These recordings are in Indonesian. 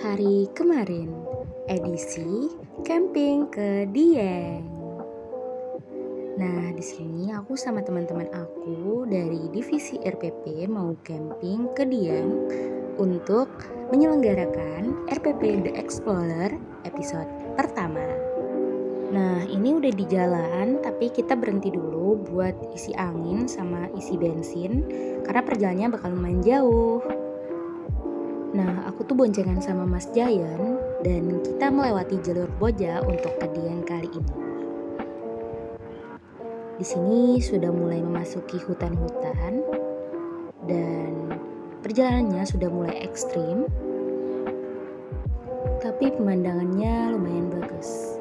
Hari kemarin, edisi camping ke Dieng. Nah, di sini aku sama teman-teman aku dari divisi RPP mau camping ke Dieng untuk menyelenggarakan RPP The Explorer episode pertama. Nah, ini udah di jalan, tapi kita berhenti dulu buat isi angin sama isi bensin karena perjalanannya bakal lumayan jauh. Nah, aku tuh boncengan sama Mas Jayan dan kita melewati jalur Boja untuk ke Dieng kali ini. Di sini sudah mulai memasuki hutan-hutan dan perjalanannya sudah mulai ekstrim, tapi pemandangannya lumayan bagus.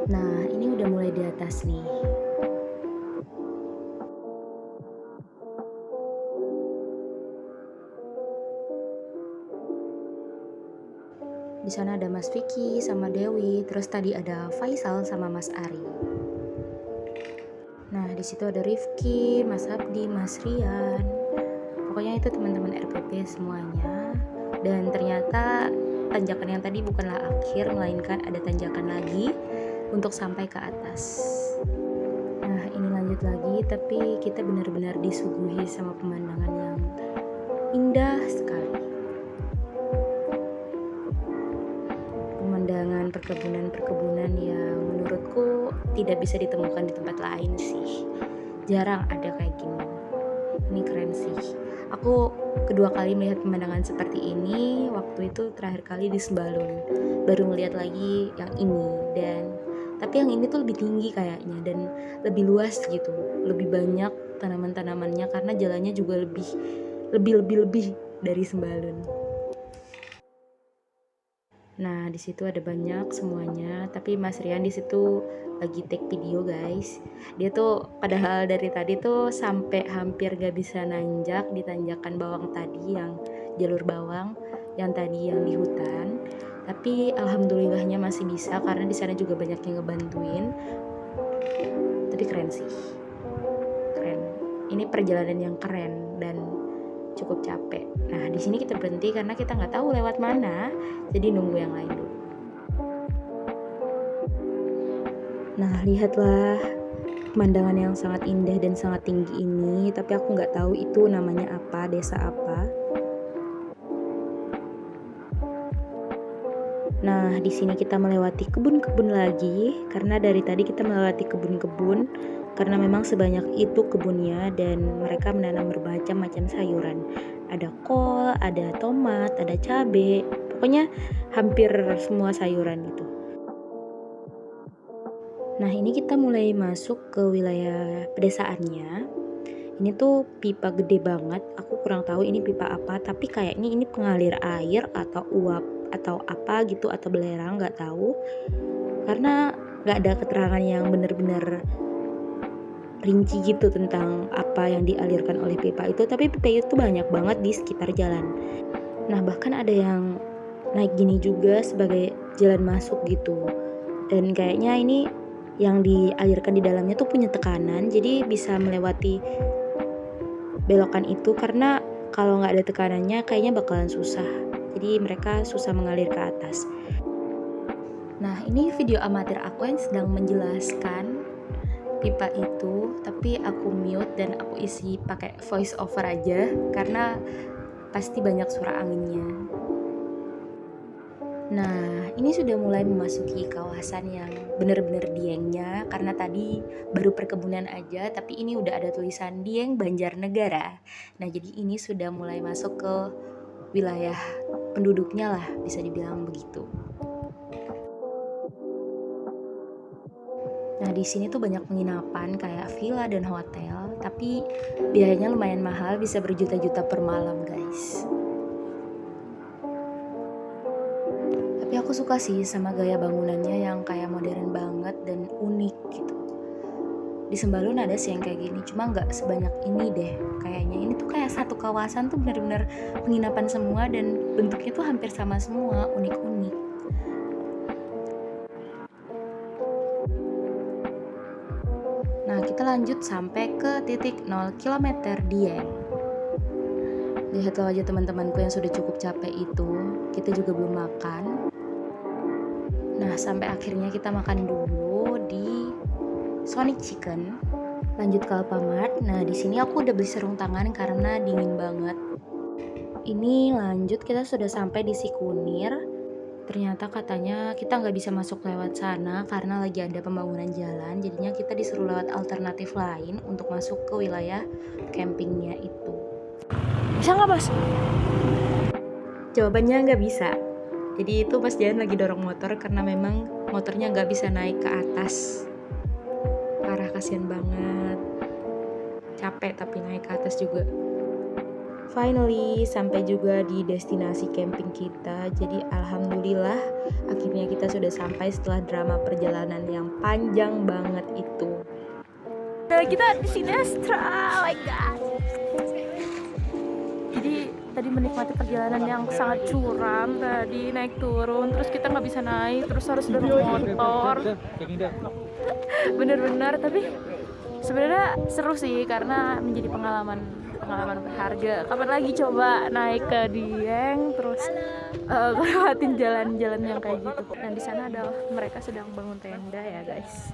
Nah, ini udah mulai di atas nih. Di sana ada Mas Vicky sama Dewi, terus tadi ada Faisal sama Mas Ari. Nah, di situ ada Rifki, Mas Abdi, Mas Rian. Pokoknya itu teman-teman RPP semuanya. Dan ternyata tanjakan yang tadi bukanlah akhir, melainkan ada tanjakan lagi untuk sampai ke atas. Nah, ini lanjut lagi, tapi kita benar-benar disuguhi sama pemandangan yang indah sekali. Pemandangan perkebunan-perkebunan yang menurutku tidak bisa ditemukan di tempat lain sih. Jarang ada kayak gini. Ini keren sih. Aku kedua kali melihat pemandangan seperti ini waktu itu terakhir kali di Sembalun. Baru melihat lagi yang ini, dan tapi yang ini tuh lebih tinggi kayaknya dan lebih luas gitu. Lebih banyak tanaman-tanamannya karena jalannya juga lebih dari Sembalun. Nah, di situ ada banyak semuanya, tapi Mas Rian di situ lagi take video, guys. Dia tuh padahal dari tadi tuh sampai hampir gak bisa nanjak di tanjakan bawang tadi, yang jalur bawang yang tadi yang di hutan. Tapi alhamdulillahnya masih bisa karena di sana juga banyak yang ngebantuin. Tapi keren sih. Keren. Ini perjalanan yang keren dan cukup capek. Nah, di sini kita berhenti karena kita nggak tahu lewat mana, jadi nunggu yang lain dulu. Nah, lihatlah pemandangan yang sangat indah dan sangat tinggi ini, tapi aku nggak tahu itu namanya apa, desa apa. Nah, di sini kita melewati kebun-kebun lagi, karena dari tadi kita melewati kebun-kebun, karena memang sebanyak itu kebunnya dan mereka menanam bermacam-macam sayuran. Ada kol, ada tomat, ada cabai, pokoknya hampir semua sayuran itu. Nah, ini kita mulai masuk ke wilayah pedesaannya. Ini tuh pipa gede banget, aku kurang tahu ini pipa apa, tapi kayaknya ini pengalir air atau uap atau apa gitu, atau belerang, nggak tahu. Karena nggak ada keterangan yang benar-benar rinci gitu tentang apa yang dialirkan oleh pipa itu, tapi pipa itu banyak banget di sekitar jalan. Nah, bahkan ada yang naik gini juga sebagai jalan masuk gitu. Dan kayaknya ini yang dialirkan di dalamnya tuh punya tekanan, jadi bisa melewati belokan itu, karena kalau nggak ada tekanannya kayaknya bakalan susah. Jadi mereka susah mengalir ke atas. Nah, ini video amatir aku yang sedang menjelaskan pipa itu, tapi aku mute dan aku isi pakai voice over aja karena pasti banyak suara anginnya. Nah, ini sudah mulai memasuki kawasan yang benar-benar Diengnya, karena tadi baru perkebunan aja, tapi ini udah ada tulisan Dieng Banjarnegara. Nah, jadi ini sudah mulai masuk ke wilayah penduduknya lah, bisa dibilang begitu. Nah, di sini tuh banyak penginapan kayak villa dan hotel, tapi biayanya lumayan mahal, bisa berjuta-juta per malam, guys. Tapi aku suka sih sama gaya bangunannya yang kayak modern banget dan unik gitu. Di Sembalun ada sih yang kayak gini, cuma nggak sebanyak ini deh. Kayaknya ini tuh kayak satu kawasan tuh benar-benar penginapan semua dan bentuknya tuh hampir sama semua, unik-unik. Nah, kita kita lanjut sampai ke titik 0 km Dieng. Lihat loh aja teman-temanku yang sudah cukup capek itu, kita juga belum makan. Nah, sampai akhirnya kita makan dulu di Sonic Chicken. Lanjut ke Alfamart. Nah, di sini aku udah beli sarung tangan karena dingin banget. Ini lanjut kita sudah sampai di Sikunir. Ternyata katanya kita nggak bisa masuk lewat sana karena lagi ada pembangunan jalan. Jadinya kita disuruh lewat alternatif lain untuk masuk ke wilayah campingnya itu. Bisa nggak Mas? Jawabannya nggak bisa. Jadi itu Mas Jan lagi dorong motor karena memang motornya nggak bisa naik ke atas. Parah, kasihan banget. Capek tapi naik ke atas juga. Finally, sampai juga di destinasi camping kita. Jadi alhamdulillah akhirnya kita sudah sampai setelah drama perjalanan yang panjang banget itu. Nah, kita di Sinestra, oh my god. Jadi tadi menikmati perjalanan yang sangat curam. Tadi naik turun, terus kita nggak bisa naik, terus harus dorong motor. Bener-bener, tapi sebenarnya seru sih karena menjadi pengalaman berharga. Kapan lagi coba naik ke Dieng terus lewatin jalan-jalan yang kayak gitu. Dan di sana ada mereka sedang bangun tenda ya guys.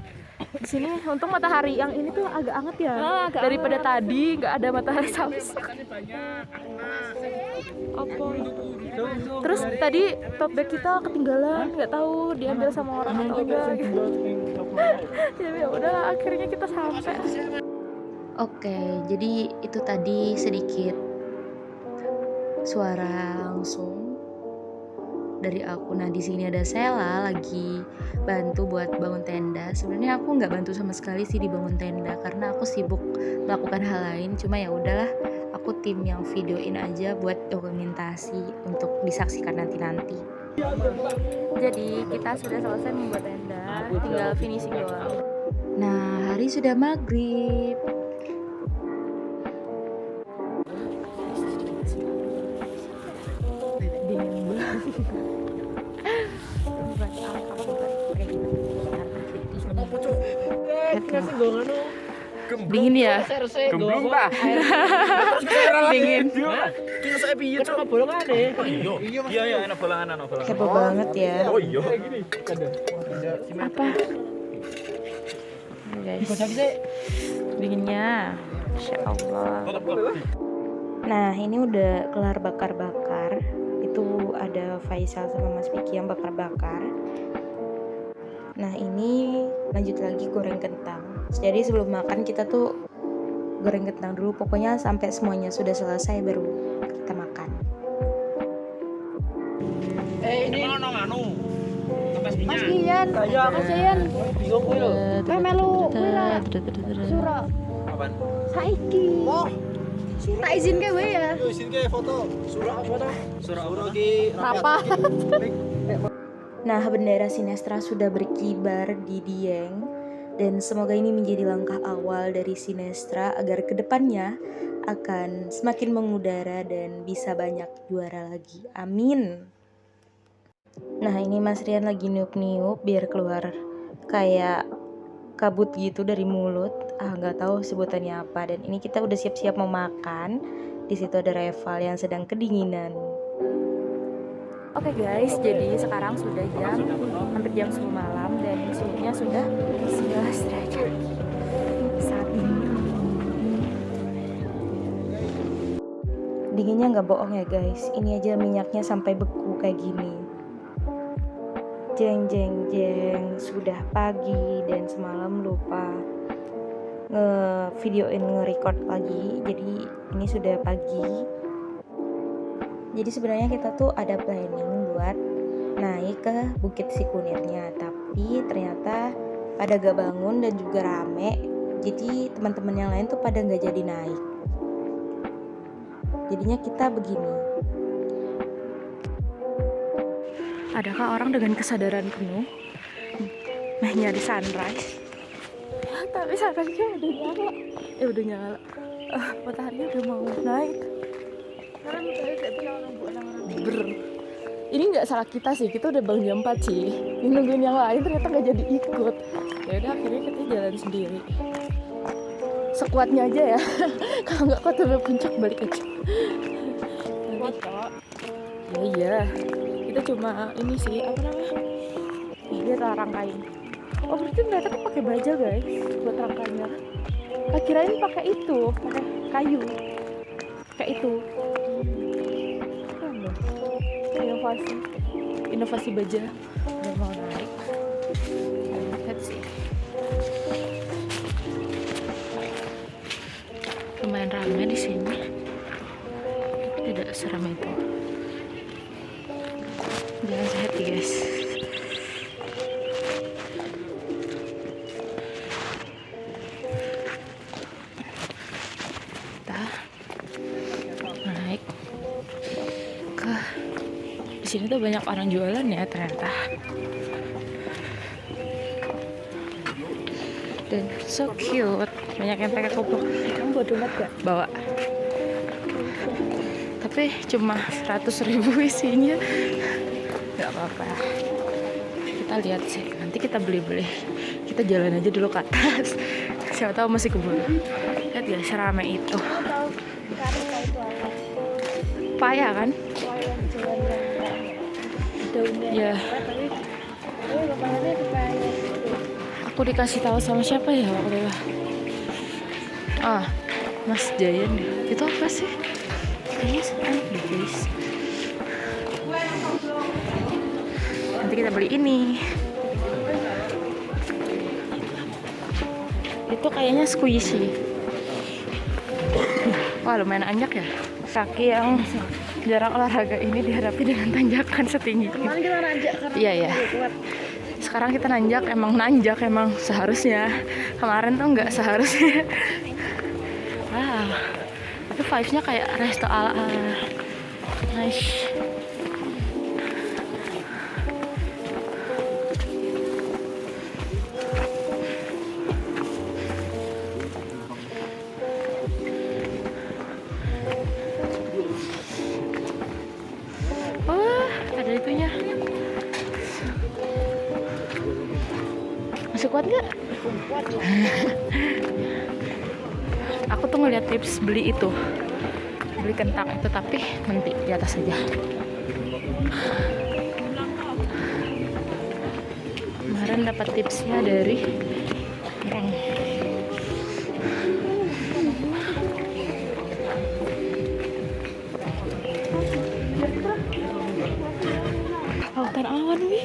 Di sini untung matahari yang ini tuh agak anget ya. Daripada tadi nggak ada matahari sama sekali. Terus tadi tote bag kita ketinggalan, nggak tahu diambil sama orang atau enggak gitu. Jadi ya udah akhirnya kita sampai. Oke, jadi itu tadi sedikit suara langsung dari aku. Nah, di sini ada Sela lagi bantu buat bangun tenda. Sebenarnya aku nggak bantu sama sekali sih di bangun tenda karena aku sibuk melakukan hal lain. Cuma ya udahlah, aku tim yang videoin aja buat dokumentasi untuk disaksikan nanti-nanti. Jadi kita sudah selesai membuat tenda, tinggal finishing doang. Nah, hari sudah maghrib. Dingin ya? Gemblung Pak. Dingin. Kita saya piye cok bolongane. Iya enak bolangan. Heboh banget ya. Oh iya. Apa? Guys. Dinginnya. Masya Allah. Nah, ini udah kelar bakar-bakar. Itu ada Faisal sama Mas Piki yang bakar-bakar. Nah, ini lanjut lagi goreng kentang. Jadi sebelum makan kita tuh goreng kentang dulu. Pokoknya sampai semuanya sudah selesai baru kita makan. Ini anu. Mas Kian, Mas Kian, Bingung kuwi lho. kowe melu kuwi ra sura. Apaan? Saiki. Oh, Tak izinke kowe ya. yo isinke foto. Surah apa ta? Surah ki Apa? Nah, bendera Sinestra sudah berkibar di Dieng dan semoga ini menjadi langkah awal dari Sinestra agar kedepannya akan semakin mengudara dan bisa banyak juara lagi. Amin. Nah, ini Mas Rian lagi niup-niup biar keluar kayak kabut gitu dari mulut. Nggak tahu sebutannya apa. Dan ini kita udah siap-siap mau makan. Di situ ada Reval yang sedang kedinginan. Oke guys, jadi sekarang sudah hampir jam 10 malam dan suhunya sudah 11 derajat. Saat ini dinginnya nggak bohong ya guys. Ini aja minyaknya sampai beku kayak gini. Jeng, sudah pagi dan semalam lupa nge-videoin, nge-record lagi. Jadi ini sudah pagi. Jadi sebenarnya kita tuh ada planning buat naik ke Bukit Sikunirnya, tapi ternyata pada gak bangun dan juga rame. Jadi teman-teman yang lain tuh pada gak jadi naik. Jadinya kita begini. Adakah orang dengan kesadaran penuh nyari sunrise? Ya, tapi sunrise-nya udah nyala. Udah nyala. Mataharinya udah mau naik. Ini nggak salah kita sih, kita udah bangun jam 4 sih. Ini nungguin yang lain ternyata nggak jadi ikut. Ya udah akhirnya kita jalan sendiri. sekuatnya aja ya. Kalau nggak kuat sampai puncak balik aja. Iya, kita cuma ini sih apa namanya? Dia rangkain. Oh berarti mereka tuh pakai baja guys buat rangkainya. Kirain pakai itu, pakai kayu, kayak itu. Inovasi, inovasi baja. Udah mau naik. Let's see. Lumayan ramai di sini. Tidak seramai itu. Jangan hati guys. Kita naik ke di sini tuh banyak orang jualan ya ternyata. Dan so cute, banyak yang pakai kopok. Kamu bodoh banget gak? Bawa. Tapi cuma 100.000 isinya. Gak apa-apa. Kita lihat sih, nanti kita beli-beli. Kita jalan aja dulu ke atas. Siapa tahu masih keburu. Lihat guys, ramai itu. Tahu karika itu apa? Paya kan? Wayang jalan daunnya. Ya. Tapi kepalanya kepala. Aku dikasih tahu sama siapa ya waktu itu? Mas Jayan deh. Itu apa sih? Kayaknya enak deh guys. Nanti kita beli ini. Itu kayaknya squishy. Wah lumayan anjak ya. Kaki yang jarang olahraga ini dihadapi dengan tanjakan setinggi ini. Kemarin kita nanjak karena Iya. kuat. Sekarang kita nanjak emang seharusnya. Kemarin tuh nggak seharusnya. Wow. Tapi vibes-nya kayak resto ala-ala. Nice. Wah, ada itunya. Masih kuat nggak? Kuat lah. Aku tuh ngeliat tips beli itu, beli kentang itu, tapi nanti di atas aja. Kemarin dapat tipsnya dari orang. Lautan awan, Wi.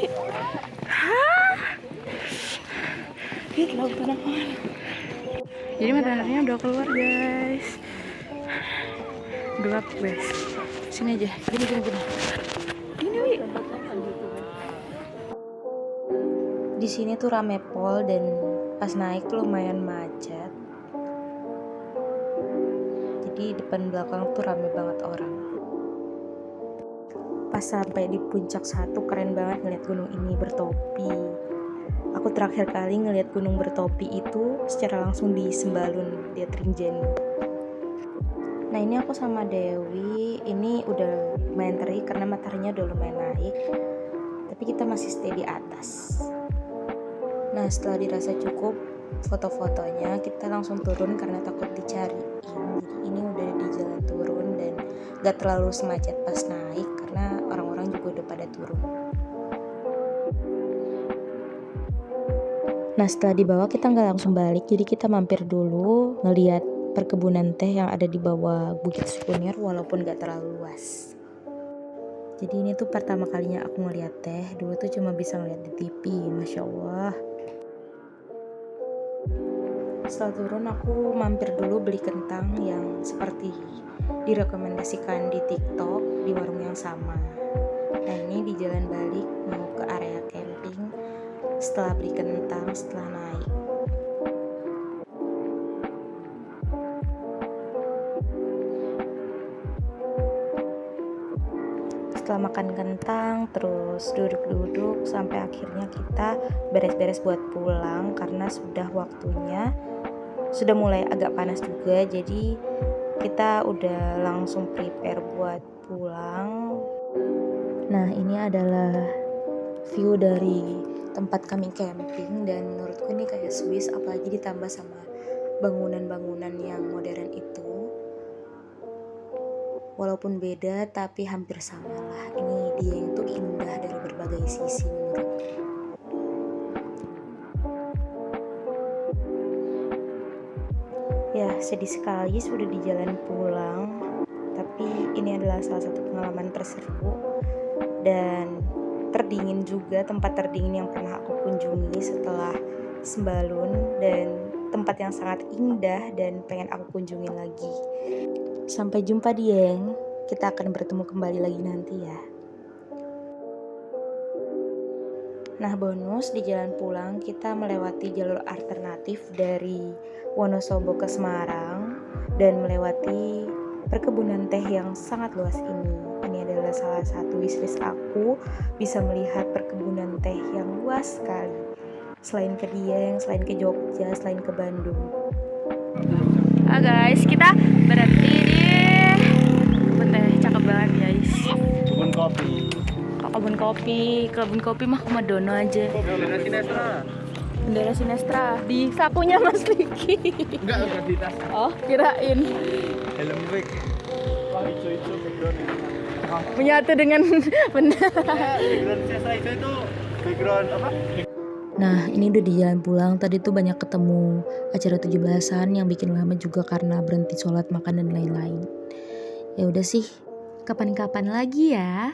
Lihat lautan awan. Jadi mataharinya udah keluar guys. Gelap guys. Sini aja. Gini. Ini Wi. Di sini tuh rame pol dan pas naik tuh lumayan macet. Jadi depan belakang tuh rame banget orang. Pas sampai di puncak 1 keren banget ngeliat gunung ini bertopi. Aku terakhir kali ngeliat gunung bertopi itu secara langsung di Sembalun, di Trinjani. Nah ini aku sama Dewi, ini udah lumayan terik karena mataharinya udah lumayan naik. Tapi kita masih stay di atas. Nah setelah dirasa cukup foto-fotonya, kita langsung turun karena takut dicariin. Jadi ini udah di jalan turun dan gak terlalu semacet pas naik karena orang-orang juga udah pada turun. Nah setelah dibawa kita nggak langsung balik, jadi kita mampir dulu ngeliat perkebunan teh yang ada di bawah Bukit Sukunir walaupun gak terlalu luas. Jadi ini tuh pertama kalinya aku ngeliat teh, dulu tuh cuma bisa ngeliat di TV, Masya Allah. Setelah turun aku mampir dulu beli kentang yang seperti direkomendasikan di TikTok di warung yang sama. Nah ini di jalan balik mau ke area camping setelah beli kentang setelah naik. Setelah makan kentang terus duduk-duduk sampai akhirnya kita beres-beres buat pulang karena sudah waktunya, sudah mulai agak panas juga, jadi kita udah langsung prepare buat pulang. Nah ini adalah view dari tempat kami camping dan menurutku ini kayak Swiss, apalagi ditambah sama bangunan-bangunan yang modern itu. Walaupun beda tapi hampir sama lah. Ini dia itu indah dari berbagai sisi menurutku. Ya, sedih sekali sudah di jalan pulang. Tapi ini adalah salah satu pengalaman terseru dan terdingin juga, tempat terdingin yang pernah aku kunjungi setelah Sembalun, dan tempat yang sangat indah dan pengen aku kunjungin lagi. Sampai jumpa Dieng, kita akan bertemu kembali lagi nanti ya. Nah, bonus di jalan pulang kita melewati jalur alternatif dari Wonosobo ke Semarang dan melewati perkebunan teh yang sangat luas ini. Ini adalah salah satu wishlist aku, bisa melihat perkebunan teh yang luas sekali. Selain ke Dieng, selain ke Jogja, selain ke Bandung. Guys, kita berhenti di kebun teh, cakep banget guys. Kebun kopi. Kebun kopi mah komodono aja. Bendera Sinestra. Bendera Sinestra di sakunya Mas Vicky. Enggak di tas. Oh, kirain Helm Week. Wah, hijau-hijau background. menyatu dengan benar. Background Sinestra itu background apa? Nah, ini udah di jalan pulang. Tadi tuh banyak ketemu acara 17-an yang bikin lama juga karena berhenti sholat, makan dan lain-lain. Ya udah sih, kapan-kapan lagi ya.